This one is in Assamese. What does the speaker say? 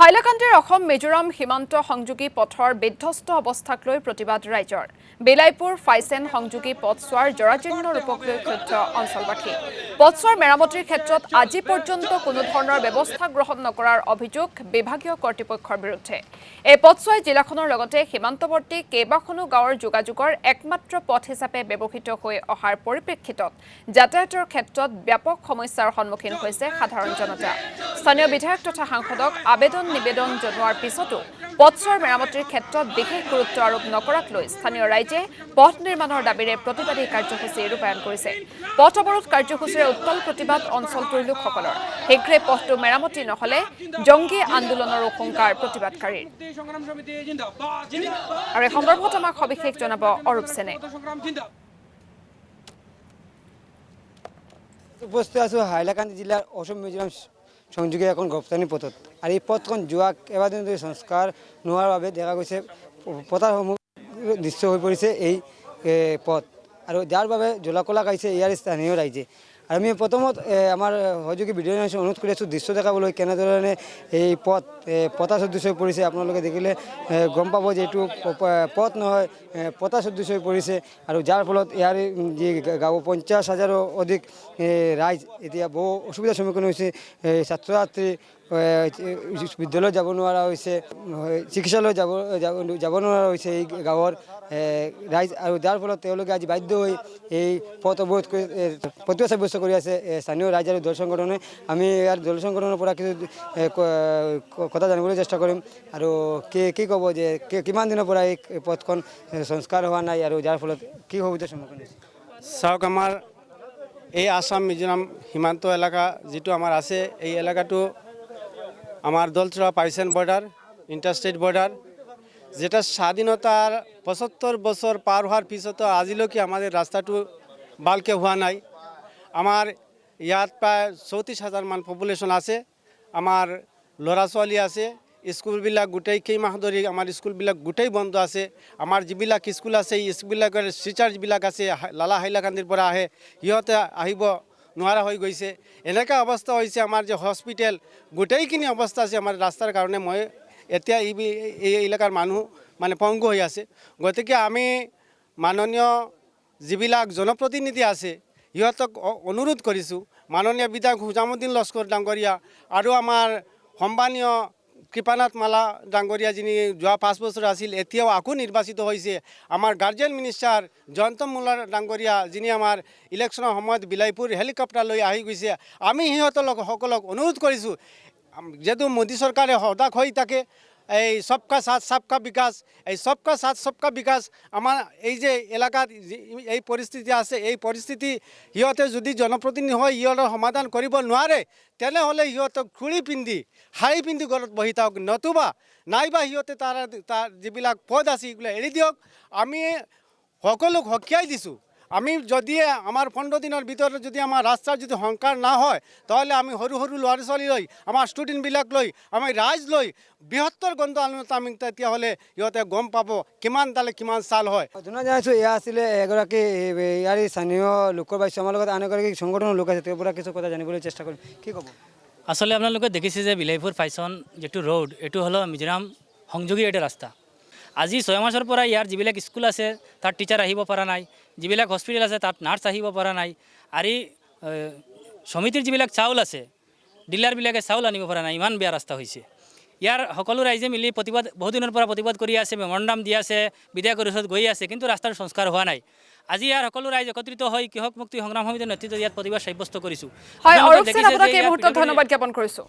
হাইলাকান্দিৰ অসম মিজোৰাম সীমান্ত সংযোগী পথৰ বিধ্বস্ত অৱস্থাক লৈ প্ৰতিবাদ ৰাইজৰ বেলাইপুৰ ফাইচেন সংযোগী পথছোৱাৰ জৰাজীৰ্ণ ৰূপক লৈ ক্ষুব্ধ অঞ্চলবাসী পথছোৱাৰ মেৰামতিৰ ক্ষেত্ৰত আজি পৰ্যন্ত কোনো ধৰণৰ ব্যৱস্থা গ্ৰহণ নকৰাৰ অভিযোগ বিভাগীয় কৰ্তৃপক্ষৰ বিৰুদ্ধে এই পথছোৱাই জিলাখনৰ লগতে সীমান্তৱৰ্তী কেইবাখনো গাঁৱৰ যোগাযোগৰ একমাত্ৰ পথ হিচাপে ব্যৱহৃত হৈ অহাৰ পৰিপ্ৰেক্ষিতত যাতায়াতৰ ক্ষেত্ৰত ব্যাপক সমস্যাৰ সন্মুখীন হৈছে সাধাৰণ জনতা স্থানীয় বিধায়ক তথা সাংসদক নিবেদন জনোৱাৰ পিছতো পথছোৱাৰ মেৰামতিৰ ক্ষেত্ৰত বিশেষ গুৰুত্ব আৰোপ নকৰাক লৈ স্থানীয় ৰাইজে পথ নিৰ্মাণৰ দাবীৰে প্ৰতিবাদী কাৰ্যসূচী ৰূপায়ণ কৰিছে পথ অৱৰোধ কাৰ্যসূচীৰে উত্তল প্ৰতিবাদ অঞ্চলটোৰ লোকসকলৰ শীঘ্ৰে পথটো মেৰামতি নহলে জংগী আন্দোলনৰ আশংকাৰ প্ৰতিবাদকাৰীৰ আৰু এই সন্দৰ্ভত আমাক সবিশেষ জনাব অৰূপ সেনে উপস্থিত আছো হাইলাকান্দি জিলাৰ অসম মিজোৰাম সংযোগী এখন ৰপ্তানি পথত আৰু এই পথখন যোৱা কেইবাদিন ধৰি সংস্কাৰ নোহোৱাৰ বাবে দেখা গৈছে পথাৰসমূহ দৃশ্য হৈ পৰিছে এই পথ আৰু যাৰ বাবে জলাকলা খাইছে ইয়াৰ স্থানীয় ৰাইজে আৰু আমি প্ৰথমত আমাৰ সহযোগী ভিডিঅ' অনুৰোধ কৰি আছোঁ দৃশ্য দেখাবলৈ কেনেধৰণে এই পথা সদৃশ হৈ পৰিছে আপোনালোকে দেখিলে গম পাব যে এইটো পথ নহয় পথা সদৃশ হৈ পৰিছে আৰু যাৰ ফলত ইয়াৰ যি গাঁও 50,000ৰো অধিক ৰাইজ এতিয়া বহু অসুবিধাৰ সন্মুখীন হৈছে ছাত্ৰ ছাত্ৰী বিদ্যালয়ত যাব নোৱাৰা হৈছে চিকিৎসালয়ত যাব নোৱাৰা হৈছে এই গাঁৱৰ ৰাইজ আৰু যাৰ ফলত তেওঁলোকে আজি বাধ্য হৈ এই পথ অৱৰোধ কৰি প্ৰতিবাদ সাব্যস্ত কৰি আছে স্থানীয় ৰাইজ আৰু দল সংগঠনে আমি ইয়াৰ দল সংগঠনৰ পৰা কিছু কথা জানিবলৈ চেষ্টা কৰিম আৰু কি ক'ব যে কিমান দিনৰ পৰা এই পথখন সংস্কাৰ হোৱা নাই আৰু যাৰ ফলত কি অসুবিধাৰ সন্মুখীন হৈছে চাওক আমাৰ এই আসাম মিজোৰাম সীমান্ত এলেকা যিটো আমাৰ আছে এই এলেকাটো আমার দলচড়া পাইসেন বর্ডার ইন্টারস্টেট বর্ডার যেটা স্বাধীনতার ৭৫ বছর পার হওয়ার পিছতো আজিলৈকে আমাদের রাস্তাটো ভালকে হোৱা নাই আমাৰ ইয়াত প্ৰায় ৩৪,০০০ মান পপুলেশন আছে আমাৰ ল'ৰা ছোৱালী আছে স্কুলবিলাক গোটেই কেইমাহ ধৰি আমাৰ স্কুলবিলাক গোটেই বন্ধ আছে আমাৰ যিবিলাক স্কুল আছে এই স্কুলবিলাকৰ টিচাৰ্ছবিলাক আছে লালা হাইলাকান্দিৰ পৰা আহে সিহঁতে আহিব নোৱাৰা হৈ গৈছে এনেকা অৱস্থা হৈছে আমাৰ যে হস্পিটেল গোটেইখিনি অৱস্থা আছে আমাৰ ৰাস্তাৰ কাৰণে মই এতিয়া এই এলেকাৰ মানুহ মানে পংগু হৈ আছে গতিকে আমি মাননীয় যিবিলাক জনপ্ৰতিনিধি আছে সিহঁতক অনুৰোধ কৰিছোঁ মাননীয় বিধায়ক হুজামুদ্দিন লস্কৰ ডাঙৰীয়া আৰু আমাৰ সন্মানীয় কৃপানাথ মালা ডাঙৰীয়া যিনি যোৱা 5 বছৰ আছিল এতিয়াও আকৌ নিৰ্বাচিত হৈছে আমাৰ গাৰ্জেন মিনিষ্টাৰ জয়ন্ত মোল্লা ডাঙৰীয়া যিনি আমাৰ ইলেকশ্যনৰ সময়ত বিলাইপুৰ হেলিকপ্টাৰ লৈ আহি গৈছে আমি সকলক অনুৰোধ কৰিছোঁ যেহেতু মোদী চৰকাৰে সদায় হৈ থাকে এই সবকা সাথ সবকা বিকাশ এই সবকা সাথ সবকা বিকাশ আমাৰ এই যে এলেকাত এই পৰিস্থিতি আছে এই পৰিস্থিতি সিহঁতে যদি জনপ্ৰতিনিধি হয় সিহঁতৰ সমাধান কৰিব নোৱাৰে তেনেহ'লে সিহঁতক খুলি পিন্ধি শাৰী পিন্ধি ঘৰত বহি থাকক নতুবা নাইবা সিহঁতে তাৰ যিবিলাক পদ আছে সেইবিলাক এৰি দিয়ক আমি সকলোক সকীয়াই দিছোঁ আমি যদি আমাৰ 15 দিনৰ ভিতৰত যদি আমাৰ ৰাস্তাৰ যদি সংস্কাৰ না হয় তাহলে আমি সৰু ল'ৰা ছোৱালী লৈ আমাৰ ষ্টুডেণ্টবিলাক লৈ আমি ৰাইজ লৈ বৃহত্তৰ গণ আন্দোলনত আমি তেতিয়াহ'লে সিহঁতে গম পাব কিমান তালে কিমান চাল হয় জনা জানিছোঁ এয়া আছিলে এগৰাকী ইয়াৰ স্থানীয় লোকৰ বাইছ আমাৰ লগত আন এগৰাকী সংগঠনৰ লোক আছে তেওঁৰ পৰা কিছু কথা জানিবলৈ চেষ্টা কৰিম কি ক'ব আসলে আপোনালোকে দেখিছে যে বিলাইপুৰ ফাইচন যেটো ৰোড এটো হলো মিজোৰাম সংযোগী এটা ৰাস্তা আজি 6 মাসৰ পৰা ইয়াৰ যিবিলাক স্কুল আছে তাত টিচাৰ আহিব পৰা নাই যিবিলাক হস্পিটেল আছে তাত নাৰ্ছ আহিব পৰা নাই আৰু সমিতিৰ যিবিলাক চাউল আছে ডিলাৰবিলাকে চাউল আনিব পৰা নাই ইমান বেয়া ৰাস্তা হৈছে ইয়াৰ সকলো ৰাইজে মিলি প্ৰতিবাদ বহুত দিনৰ পৰা প্ৰতিবাদ কৰি আছে মেমৰেণ্ডাম দি আছে বিধায়কৰ ওচৰত গৈ আছে কিন্তু ৰাস্তাৰ সংস্কাৰ হোৱা নাই আজি ইয়াৰ সকলো ৰাইজ একত্ৰিত হৈ কৃষক মুক্তি সংগ্ৰাম সমিতিৰ নেতৃত্বত ইয়াত প্ৰতিবাদ সাব্যস্ত কৰিছোঁ হয় অৰূপ সেন আপোনাক এই মুহূৰ্তত ধন্যবাদ জ্ঞাপন কৰিছোঁ